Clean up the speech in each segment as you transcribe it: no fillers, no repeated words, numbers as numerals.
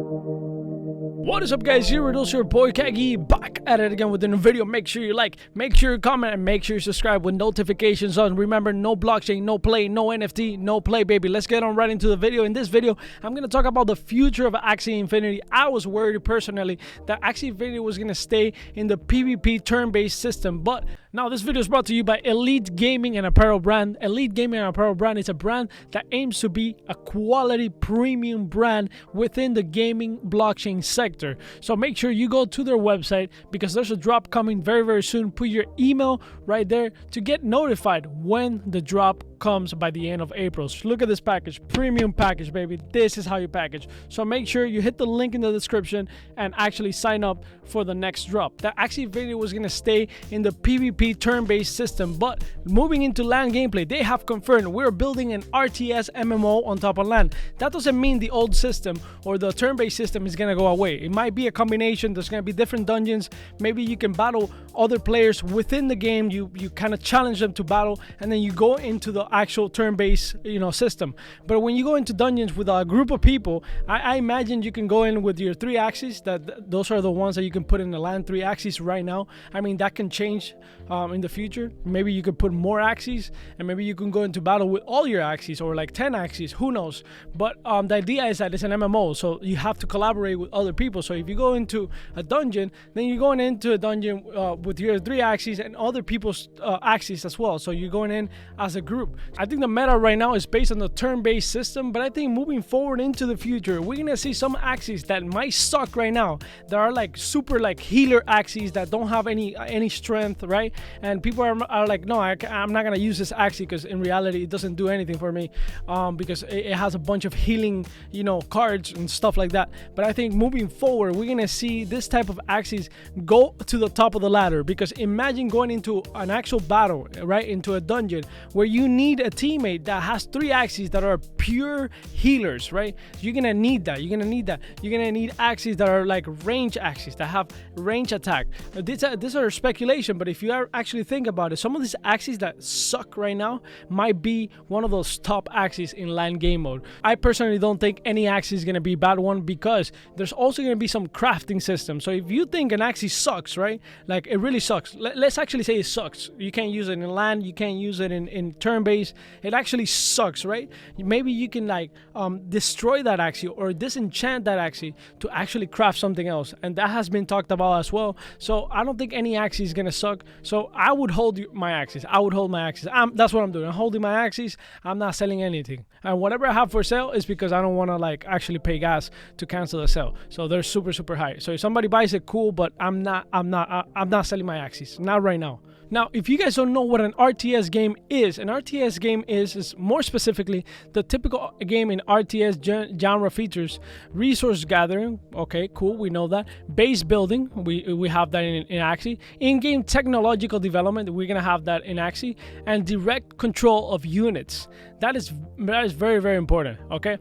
What is up, guys? Here it is your boy CAGYJAN, back at it again with a new video. Make sure you like, make sure you comment, and make sure you subscribe with notifications on. Remember, no blockchain, no play, no NFT, no play, baby. Let's get on right into the video. In this video, I'm going to talk about the future of Axie Infinity. I was worried personally that Axie Infinity was going to stay in the PvP turn-based system, but now this video is brought to you by Elite Gaming and Apparel brand. Elite Gaming and Apparel brand is a brand that aims to be a quality premium brand within the gaming blockchain sector. So make sure you go to their website because there's a drop coming very soon. Put your email right there to get notified when the drop comes by the end of April. So look at this package, premium package, baby. This is how you package. So make sure you hit the link in the description and actually sign up for the next drop. The Axie video was going to stay in the PvP turn-based system, but moving into LAN gameplay, they have confirmed we're building an RTS MMO on top of LAN. That doesn't mean the old system or the turn-based system is going to go away. It might be a combination. There's going to be different dungeons. Maybe you can battle other players within the game. You kind of challenge them to battle, and then you go into the actual turn-based system. But when you go into dungeons with a group of people, I imagine you can go in with your 3 axes. Those are the ones that you can put in the LAN, 3 axes right now. I mean, that can change in the future. Maybe you could put more axes, and maybe you can go into battle with all your axes, or like 10 axes, who knows. But the idea is that it's an MMO, so you have to collaborate with other people. So if you go into a dungeon, then you're going into a dungeon with your 3 axes and other people's axes as well. So you're going in as a group. I think the meta right now is based on the turn-based system, but I think moving forward into the future, we're gonna see some axes that might suck right now, that are like super like healer axes that don't have any strength, right? And people are like, no, I'm not gonna use this axie because in reality it doesn't do anything for me, because it has a bunch of healing cards and stuff like that. But I think moving forward, we're gonna see this type of axes go to the top of the ladder, because imagine going into an actual battle, right, into a dungeon where you need a teammate that has 3 axes that are pure healers, right? You're gonna need that. You're gonna need axes that are like range axes that have range attack. These are speculation, but if you actually think about it, some of these axes that suck right now might be one of those top axes in LAN game mode. I personally don't think any axis is gonna be a bad one, because there's also gonna be some crafting system. So if you think an axis sucks, right, like it really sucks, let's actually say it sucks. You can't use it in LAN, you can't use it in turn-based. It actually sucks, right? Maybe you can like destroy that axis or disenchant that axis to actually craft something else, and that has been talked about as well. So I don't think any axis is gonna suck. So I would hold my axis. That's what I'm doing. I'm holding my axis. I'm not selling anything, and whatever I have for sale is because I don't want to like actually pay gas to cancel the sale. So they're super high. So if somebody buys it, cool, but I'm not selling my axis, not right now. Now, if you guys don't know what an RTS game is, an RTS game is more specifically the typical game in RTS genre features resource gathering. Okay, cool, we know that. Base building, we have that in Axie. In-game technological development, we're gonna have that in Axie. And direct control of units. That is very important, okay?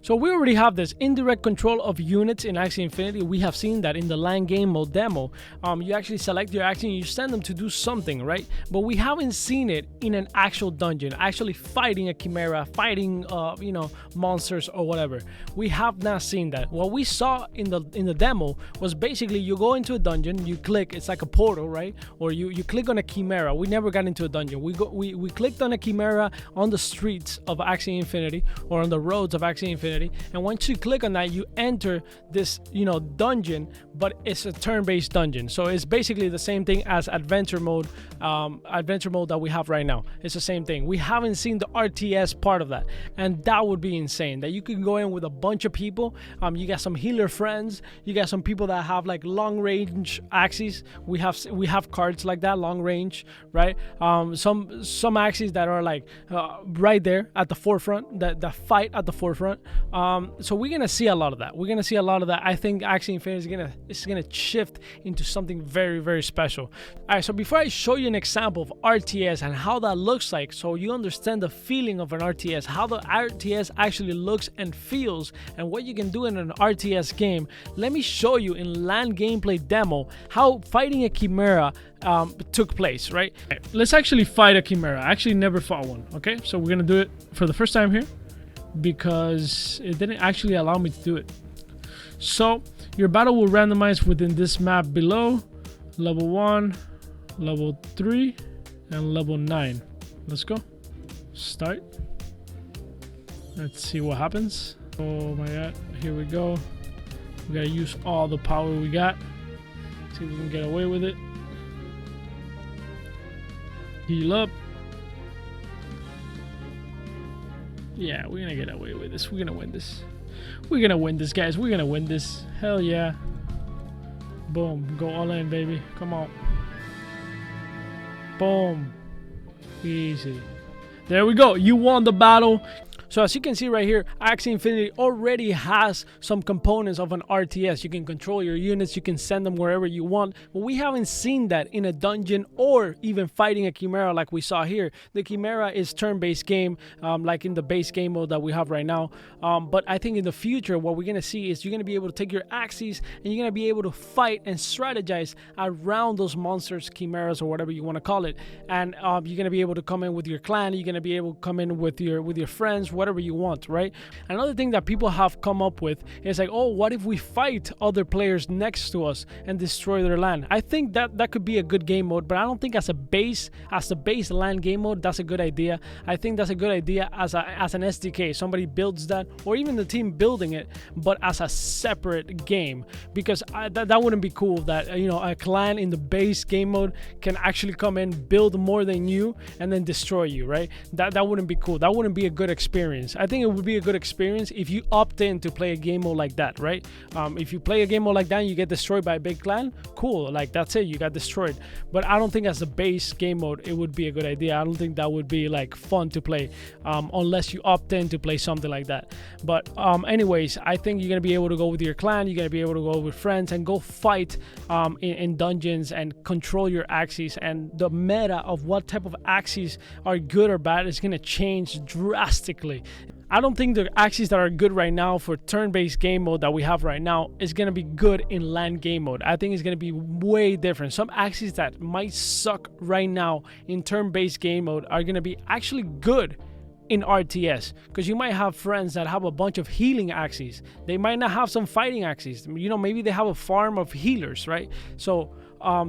So we already have this indirect control of units in Axie Infinity. We have seen that in the LAN game mode demo. You actually select your Axie and you send them to do something, right? But we haven't seen it in an actual dungeon, actually fighting a chimera, fighting monsters or whatever. We have not seen that. What we saw in the demo was basically you go into a dungeon, you click, it's like a portal, right? Or you click on a chimera. We never got into a dungeon. We clicked on a chimera on the streets of Axie Infinity, or on the roads of Axie Infinity. And once you click on that, you enter this dungeon, but it's a turn-based dungeon. So it's basically the same thing as adventure mode that we have right now. It's the same thing. We haven't seen the RTS part of that, and that would be insane, that you can go in with a bunch of people. You got some healer friends, you got some people that have like long range axes. We have cards like that, long range, right? Some axes that are like right there at the forefront, that fight at the forefront. So we're gonna see a lot of that. I think Axie Infinity is gonna shift into something very special. All right, so before I show you an example of RTS and how that looks like, so you understand the feeling of an RTS, how the RTS actually looks and feels, and what you can do in an RTS game, let me show you in LAN gameplay demo how fighting a chimera took place, right? Let's actually fight a chimera. I actually never fought one, okay? So we're gonna do it for the first time here, because it didn't actually allow me to do it. So your battle will randomize within this map below, level 1, level 3, and level 9. Let's go. Start. Let's see what happens. Oh my god, here we go. We gotta use all the power we got. See if we can get away with it. Heal up. Yeah, we're gonna get away with this. We're gonna win this. We're gonna win this, guys. We're gonna win this. Hell yeah. Boom. Go all in, baby. Come on. Boom. Easy. There we go. You won the battle. So as you can see right here, Axie Infinity already has some components of an RTS. You can control your units, you can send them wherever you want, but we haven't seen that in a dungeon or even fighting a Chimera like we saw here. The Chimera is turn-based game, like in the base game mode that we have right now. But I think in the future, what we're going to see is you're going to be able to take your Axies and you're going to be able to fight and strategize around those monsters, Chimeras, or whatever you want to call it. And you're going to be able to come in with your clan, you're going to be able to come in with your friends, whatever you want, right? Another thing that people have come up with is like, oh, what if we fight other players next to us and destroy their land? I think that could be a good game mode, but I don't think as the base land game mode, that's a good idea. I think that's a good idea as an SDK. Somebody builds that, or even the team building it, but as a separate game, because that wouldn't be cool. That, you know, a clan in the base game mode can actually come in, build more than you, and then destroy you, right? That wouldn't be cool. That wouldn't be a good experience. I think it would be a good experience if you opt in to play a game mode like that, right? If you play a game mode like that and you get destroyed by a big clan, cool, like that's it, you got destroyed. But I don't think as the base game mode it would be a good idea. I don't think that would be like fun to play, unless you opt in to play something like that. But anyways, I think you're gonna be able to go with your clan, you're gonna be able to go with friends and go fight in dungeons and control your Axies, and the meta of what type of Axies are good or bad is gonna change drastically. I don't think the Axies that are good right now for turn-based game mode that we have right now is going to be good in land game mode. I think it's going to be way different. Some Axies that might suck right now in turn-based game mode are going to be actually good in RTS, because you might have friends that have a bunch of healing Axies. They might not have some fighting Axies. You know, maybe they have a farm of healers, right? So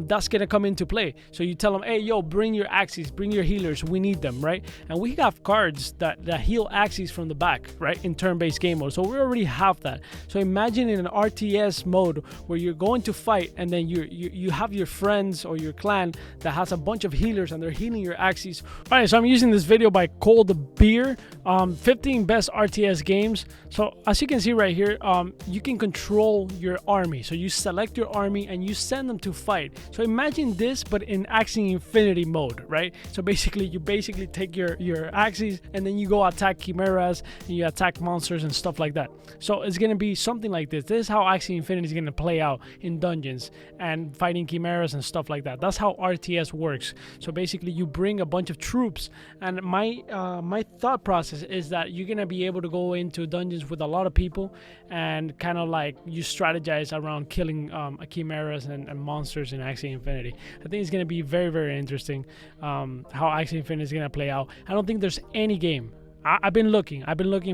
that's gonna come into play. So you tell them, hey, yo, bring your Axies, bring your healers, we need them, right? And we have cards that heal Axies from the back, right, in turn-based game mode. So we already have that. So imagine in an RTS mode where you're going to fight and then you have your friends or your clan that has a bunch of healers and they're healing your Axies. All right, so I'm using this video by Cold Beer, 15 best RTS games. So as you can see right here, you can control your army. So you select your army and you send them to fight. So imagine this, but in Axie Infinity mode, right? So basically, you take your Axies and then you go attack Chimeras and you attack monsters and stuff like that. So it's gonna be something like this. This is how Axie Infinity is gonna play out in dungeons and fighting Chimeras and stuff like that. That's how RTS works. So basically, you bring a bunch of troops, and my thought process is that you're gonna be able to go into dungeons with a lot of people and kind of like you strategize around killing Chimeras and monsters in Axie Infinity. I think it's going to be very, very interesting how Axie Infinity is going to play out. I don't think there's any game. I've been looking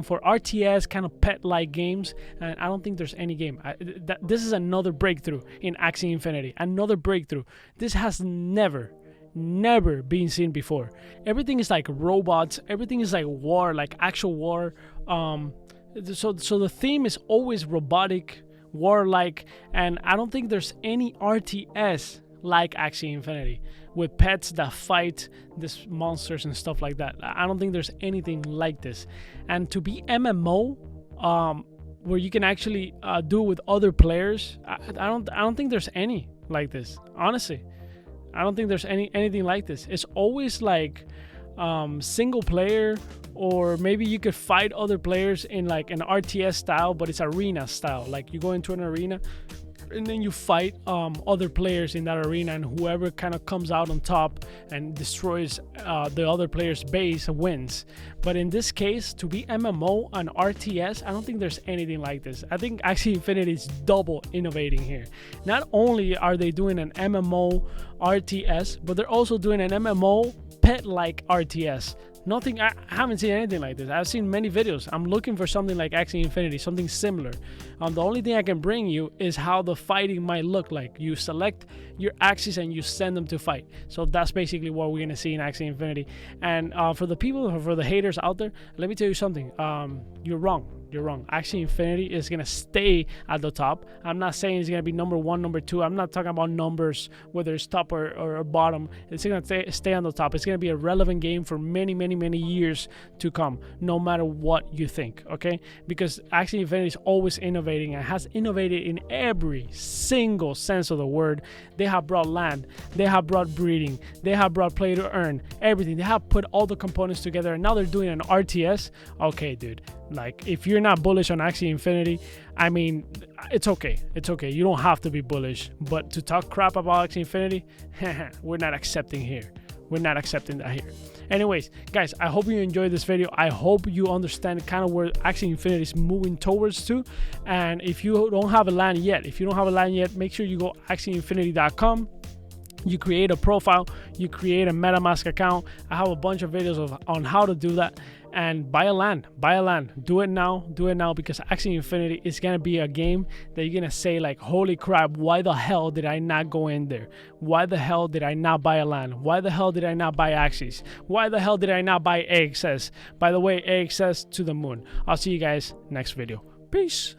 for RTS kind of pet-like games, and I don't think there's any game. This is another breakthrough in Axie Infinity. Another breakthrough. This has never been seen before. Everything is like robots. Everything is like war, like actual war. So the theme is always robotic, warlike, and I don't think there's any RTS like Axie Infinity with pets that fight these monsters and stuff like that. I don't think there's anything like this. And to be MMO, where you can actually do it with other players, I don't think there's any like this. Honestly, I don't think there's anything like this. It's always like single player, or maybe you could fight other players in like an RTS style, but it's arena style. Like you go into an arena and then you fight other players in that arena, and whoever kind of comes out on top and destroys the other player's base wins. But in this case, to be MMO and RTS, I don't think there's anything like this. I think Axie Infinity is double innovating here. Not only are they doing an MMO RTS, but they're also doing an MMO pet-like RTS. Nothing. I haven't seen anything like this. I've seen many videos. I'm looking for something like Axie Infinity, something similar. The only thing I can bring you is how the fighting might look like. You select your Axies and you send them to fight. So that's basically what we're gonna see in Axie Infinity. And for the people, for the haters out there, let me tell you something. You're wrong. You're wrong. Axie Infinity is gonna stay at the top. I'm not saying it's gonna be number 1, number 2. I'm not talking about numbers, whether it's top or bottom. It's gonna stay on the top. It's gonna be a relevant game for many, many, many years to come, no matter what you think. Okay? Because Axie Infinity is always innovating and has innovated in every single sense of the word. They have brought land. They have brought breeding. They have brought play to earn. Everything. They have put all the components together, and now they're doing an RTS. Okay, dude. Like, if you're not bullish on Axie Infinity, I mean, it's okay. It's okay. You don't have to be bullish. But to talk crap about Axie Infinity, we're not accepting here. We're not accepting that here. Anyways, guys, I hope you enjoyed this video. I hope you understand kind of where Axie Infinity is moving towards to. And if you don't have a land yet, make sure you go axieinfinity.com. You create a profile, you create a MetaMask account. I have a bunch of videos on how to do that. And buy a land. Do it now, because Axie Infinity is gonna be a game that you're gonna say like, holy crap, why the hell did I not go in there? Why the hell did I not buy a land? Why the hell did I not buy Axies? Why the hell did I not buy AXS? By the way, AXS to the moon. I'll see you guys next video. Peace.